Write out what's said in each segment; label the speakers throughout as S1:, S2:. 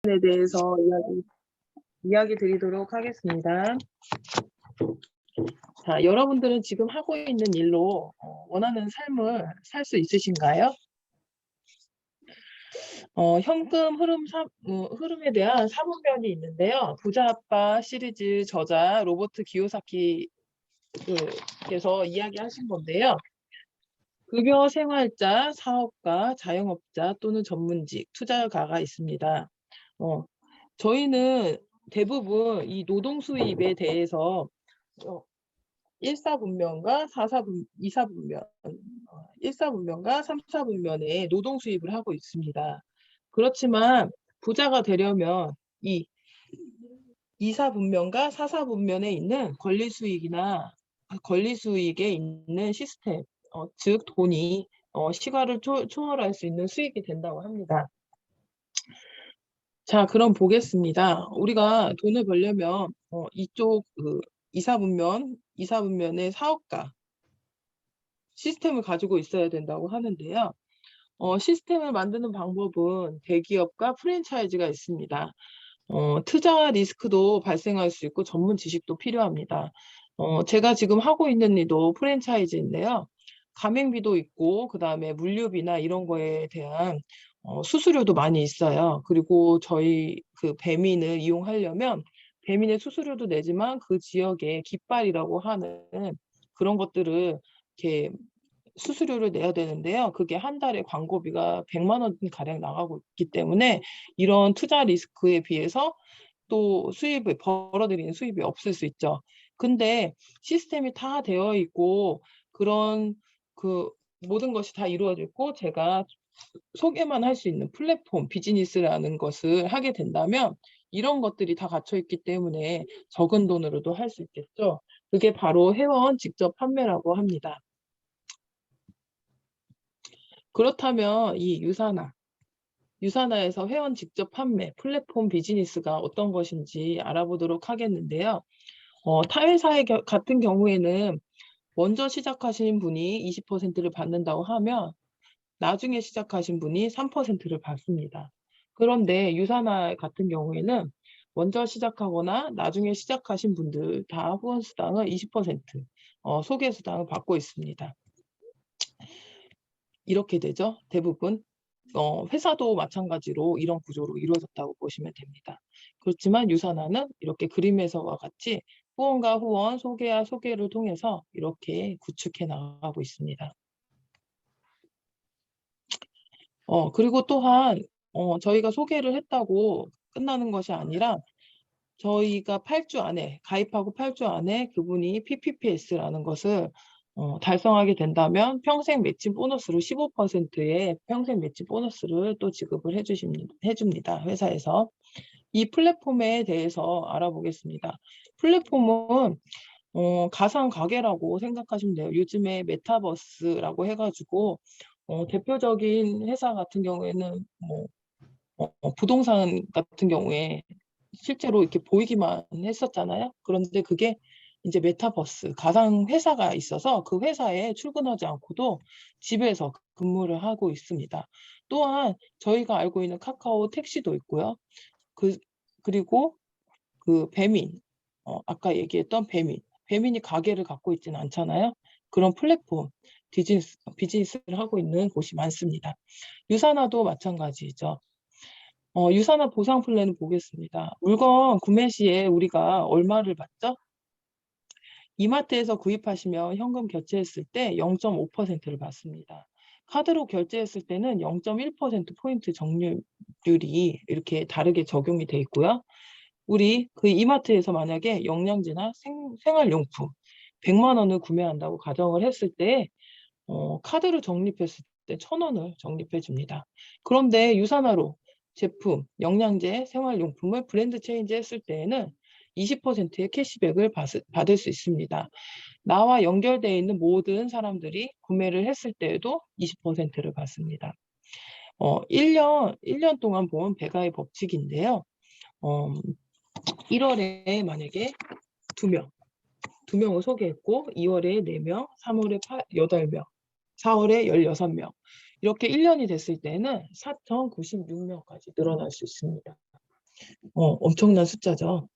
S1: 대해서 이야기 드리도록 하겠습니다. 자, 여러분들은 지금 하고 있는 일로 원하는 삶을 살 수 있으신가요? 현금 흐름에 대한 사문면이 있는데요. 부자 아빠 시리즈 저자 로버트 기요사키께서 이야기하신 건데요. 급여 생활자, 사업가, 자영업자 또는 전문직, 투자가가 있습니다. 저희는 대부분 이 노동 수입에 대해서 1사분면과 2사분면, 1사분면과 3사분면의 노동 수입을 하고 있습니다. 그렇지만 부자가 되려면 이 2사분면과 4사분면에 있는 권리수익에 있는 시스템, 즉 돈이 시가를 초월할 수 있는 수익이 된다고 합니다. 자, 그럼 보겠습니다. 우리가 돈을 벌려면 이쪽 2사분면의 사업가 시스템을 가지고 있어야 된다고 하는데요. 시스템을 만드는 방법은 대기업과 프랜차이즈가 있습니다. 투자 리스크도 발생할 수 있고 전문 지식도 필요합니다. 제가 지금 하고 있는 일도 프랜차이즈인데요. 가맹비도 있고 그다음에 물류비나 이런 거에 대한 수수료도 많이 있어요. 그리고 저희 그 배민을 이용하려면 배민의 수수료도 내지만 그 지역의 깃발이라고 하는 그런 것들을 이렇게 수수료를 내야 되는데요. 그게 한 달에 광고비가 100만 원 가량 나가고 있기 때문에 이런 투자 리스크에 비해서 또 벌어들이는 수입이 없을 수 있죠. 근데 시스템이 다 되어 있고 그런 그 모든 것이 다 이루어져 있고 제가 소개만 할 수 있는 플랫폼 비즈니스라는 것을 하게 된다면 이런 것들이 다 갖춰 있기 때문에 적은 돈으로도 할 수 있겠죠. 그게 바로 회원 직접 판매라고 합니다. 그렇다면 이 유사나에서 회원 직접 판매, 플랫폼 비즈니스가 어떤 것인지 알아보도록 하겠는데요. 타 회사의 같은 경우에는 먼저 시작하신 분이 20%를 받는다고 하면 나중에 시작하신 분이 3%를 받습니다. 그런데 유사나 같은 경우에는 먼저 시작하거나 나중에 시작하신 분들 다 후원수당을 20%, 소개수당을 받고 있습니다. 이렇게 되죠. 대부분. 회사도 마찬가지로 이런 구조로 이루어졌다고 보시면 됩니다. 그렇지만 유산화는 이렇게 그림에서와 같이 후원과 후원, 소개와 소개를 통해서 이렇게 구축해 나가고 있습니다. 그리고 또한 저희가 소개를 했다고 끝나는 것이 아니라 저희가 8주 안에 가입하고 8주 안에 그분이 PPPS라는 것을 달성하게 된다면 평생 매칭 보너스로 15%의 평생 매칭 보너스를 또 지급을 해줍니다. 회사에서. 이 플랫폼에 대해서 알아보겠습니다. 플랫폼은 가상 가게라고 생각하시면 돼요. 요즘에 메타버스라고 해가지고 대표적인 회사 같은 경우에는 뭐 부동산 같은 경우에 실제로 이렇게 보이기만 했었잖아요. 그런데 그게 이제 메타버스, 가상 회사가 있어서 그 회사에 출근하지 않고도 집에서 근무를 하고 있습니다. 또한 저희가 알고 있는 카카오 택시도 있고요. 그리고 그 배민, 아까 얘기했던 배민이 가게를 갖고 있지는 않잖아요. 그런 플랫폼, 비즈니스를 하고 있는 곳이 많습니다. 유산화도 마찬가지죠. 유산화 보상 플랜을 보겠습니다. 물건 구매 시에 우리가 얼마를 받죠? 이마트에서 구입하시면 현금 결제했을 때 0.5%를 받습니다. 카드로 결제했을 때는 0.1% 포인트 적립률이 이렇게 다르게 적용이 돼 있고요. 우리 그 이마트에서 만약에 영양제나 생활용품 100만 원을 구매한다고 가정을 했을 때 카드로 적립했을 때 1,000원을 적립해 줍니다. 그런데 유산화로 제품, 영양제, 생활용품을 브랜드 체인지 했을 때에는 20%의 캐시백을 받을 수 있습니다. 나와 연결되어 있는 모든 사람들이 구매를 했을 때에도 20%를 받습니다. 1년 동안 본 배가의 법칙인데요. 1월에 만약에 2명을 소개했고 2월에 4명, 3월에 8명, 4월에 16명. 이렇게 1년이 됐을 때는 4,096명까지 늘어날 수 있습니다. 엄청난 숫자죠.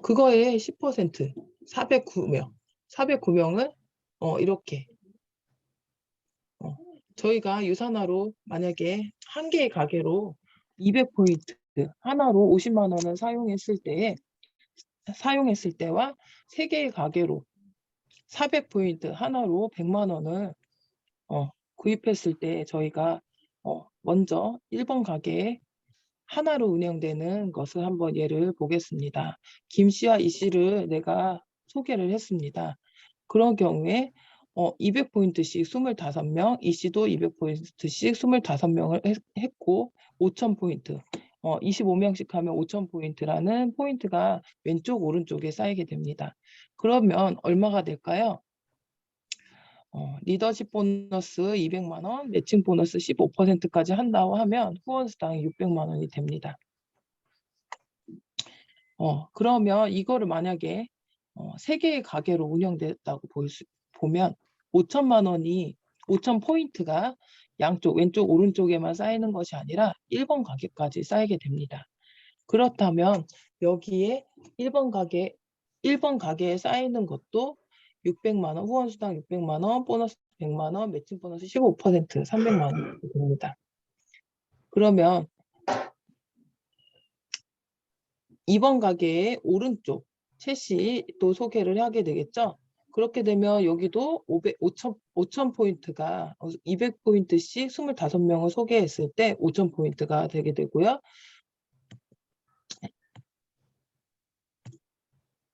S1: 그거의 10% 409명. 409명을 이렇게 저희가 유산화로 만약에 한 개의 가게로 200포인트 하나로 50만 원을 사용했을 때와 세 개의 가게로 400포인트 하나로 100만 원을 구입했을 때 저희가 먼저 1번 가게에 하나로 운영되는 것을 한번 예를 보겠습니다. 김 씨와 이 씨를 내가 소개를 했습니다. 그런 경우에 200포인트씩 25명, 이 씨도 200포인트씩 25명을 했고 5,000포인트, 25명씩 하면 5,000포인트라는 포인트가 왼쪽 오른쪽에 쌓이게 됩니다. 그러면 얼마가 될까요? 리더십 보너스 200만 원, 매칭 보너스 15%까지 한다고 하면 후원수당 600만 원이 됩니다. 그러면 이거를 만약에 3개의 가게로 운영됐다고 보면 5천만 원이 5,000포인트가 양쪽 왼쪽 오른쪽에만 쌓이는 것이 아니라 1번 가게까지 쌓이게 됩니다. 그렇다면 여기에 1번 가게에 쌓이는 것도 600만 원, 후원수당 600만 원, 보너스 100만 원, 매칭 보너스 15% 300만 원이 됩니다. 그러면 2번 가게의 오른쪽 채씨 또 소개를 하게 되겠죠. 그렇게 되면 여기도 5,000포인트가 200포인트씩 25명을 소개했을 때 5,000포인트가 되게 되고요.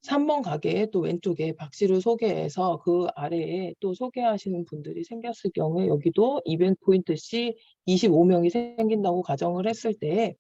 S1: 3번 가게에 또 왼쪽에 박씨를 소개해서 그 아래에 또 소개하시는 분들이 생겼을 경우에 여기도 200포인트씩 25명이 생긴다고 가정을 했을 때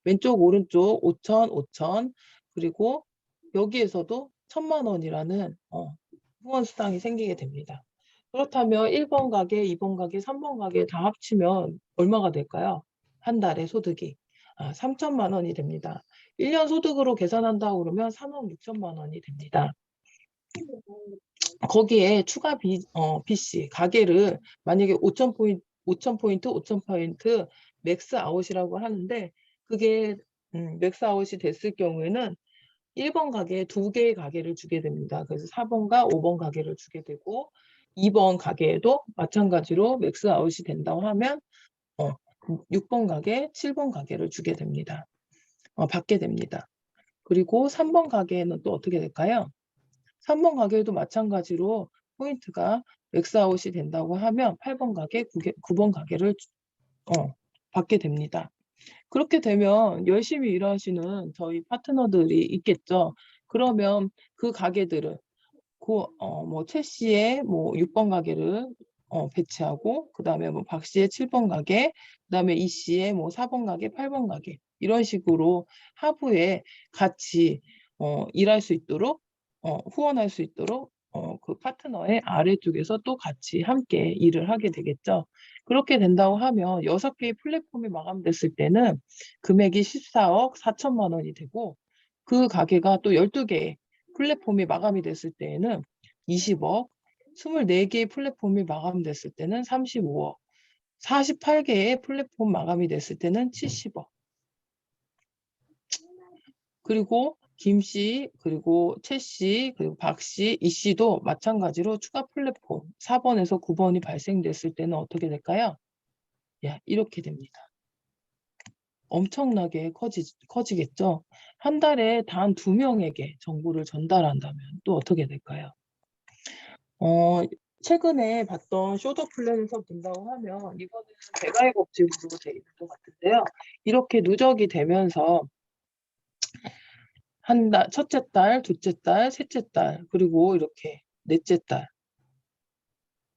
S1: 왼쪽 오른쪽 5,000, 5,000 그리고 여기에서도 1,000만 원이라는 후원 수당이 생기게 됩니다. 그렇다면 1번 가게, 2번 가게, 3번 가게 다 합치면 얼마가 될까요? 한 달에 소득이 3천만 원이 됩니다. 1년 소득으로 계산한다고 그러면 3억 6천만 원이 됩니다. 거기에 추가 BC 가게를 만약에 5,000포인트, 5,000포인트 맥스 아웃이라고 하는데 그게 맥스 아웃이 됐을 경우에는 1번 가게에 2개의 가게를 주게 됩니다. 그래서 4번과 5번 가게를 주게 되고 2번 가게에도 마찬가지로 맥스 아웃이 된다고 하면 6번 가게, 7번 가게를 주게 됩니다. 받게 됩니다. 그리고 3번 가게에는 또 어떻게 될까요? 3번 가게에도 마찬가지로 포인트가 맥스아웃이 된다고 하면 8번 가게, 9번 가게를 받게 됩니다. 그렇게 되면 열심히 일하시는 저희 파트너들이 있겠죠. 그러면 그 가게들을 뭐 최 씨의 뭐 6번 가게를 배치하고 그다음에 뭐 박 씨의 7번 가게, 그다음에 이 씨의 뭐 4번 가게, 8번 가게 이런 식으로 하부에 같이 일할 수 있도록 후원할 수 있도록 그 파트너의 아래쪽에서 또 같이 함께 일을 하게 되겠죠. 그렇게 된다고 하면 6개의 플랫폼이 마감됐을 때는 금액이 14억 4천만 원이 되고 그 가게가 또 12개의 플랫폼이 마감이 됐을 때에는 20억, 24개의 플랫폼이 마감됐을 때는 35억, 48개의 플랫폼 마감이 됐을 때는 70억. 그리고 김 씨, 그리고 최 씨, 그리고 박 씨, 이 씨도 마찬가지로 추가 플랫폼 4번에서 9번이 발생됐을 때는 어떻게 될까요? 이렇게 됩니다. 엄청나게 커지겠죠. 한 달에 단 2명에게 정보를 전달한다면 또 어떻게 될까요? 최근에 봤던 쇼더 플랜에서 본다고 하면 이거는 배가의 법칙으로 되어 있는 것 같은데요. 이렇게 누적이 되면서 첫째 달, 둘째 달, 셋째 달, 그리고 이렇게 넷째 달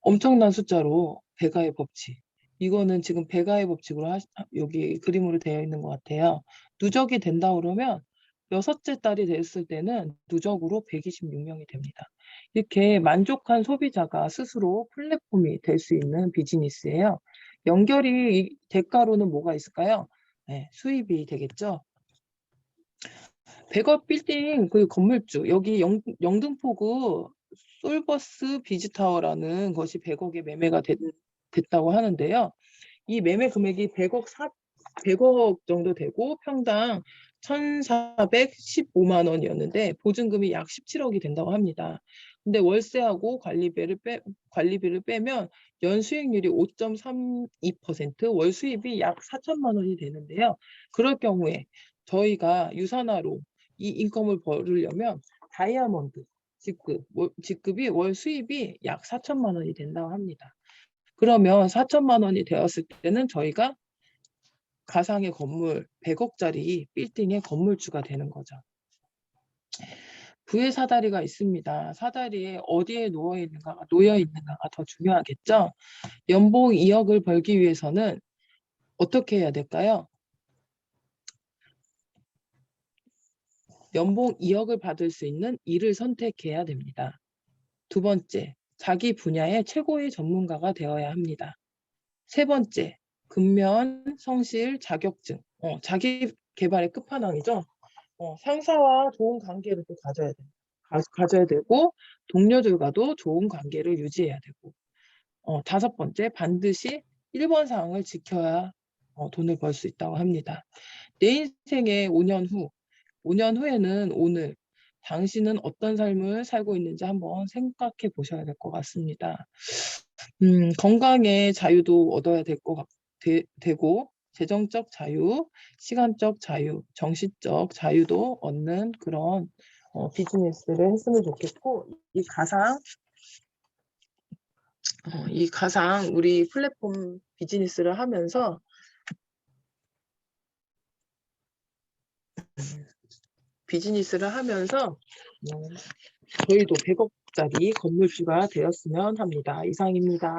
S1: 엄청난 숫자로 배가의 법칙. 이거는 지금 배가의 법칙으로 여기 그림으로 되어 있는 것 같아요. 누적이 된다 그러면 6째 달이 됐을 때는 누적으로 126명이 됩니다. 이렇게 만족한 소비자가 스스로 플랫폼이 될 수 있는 비즈니스예요. 연결이 대가로는 뭐가 있을까요? 네, 수입이 되겠죠. 100억 빌딩 그 건물주 여기 영등포구 솔버스 비즈타워라는 것이 100억에 매매가 됐다고 하는데요. 이 매매 금액이 100억 100억 정도 되고 평당 1,415만 원이었는데 보증금이 약 17억이 된다고 합니다. 근데 월세하고 관리비를 빼면 연 수익률이 5.32%, 월 수입이 약 4천만 원이 되는데요. 그럴 경우에 저희가 유산화로 이 인컴을 벌으려면 다이아몬드 직급이 월 수입이 약 4천만 원이 된다고 합니다. 그러면 4천만 원이 되었을 때는 저희가 가상의 건물 100억짜리 빌딩의 건물주가 되는 거죠. 부의 사다리가 있습니다. 사다리에 어디에 놓여 있는가가 더 중요하겠죠. 연봉 2억을 벌기 위해서는 어떻게 해야 될까요? 연봉 2억을 받을 수 있는 일을 선택해야 됩니다. 두 번째, 자기 분야의 최고의 전문가가 되어야 합니다. 세 번째, 근면, 성실, 자격증. 자기 개발의 끝판왕이죠. 상사와 좋은 관계를 또 가져야 되고, 동료들과도 좋은 관계를 유지해야 되고, 다섯 번째, 반드시 1번 사항을 지켜야 돈을 벌 수 있다고 합니다. 내 인생의 5년 후에는 오늘 당신은 어떤 삶을 살고 있는지 한번 생각해 보셔야 될 것 같습니다. 건강의 자유도 얻어야 되고, 재정적 자유, 시간적 자유, 정신적 자유도 얻는 그런 비즈니스를 했으면 좋겠고, 이 가상 우리 플랫폼 비즈니스를 하면서 저희도 100억짜리 건물주가 되었으면 합니다. 이상입니다.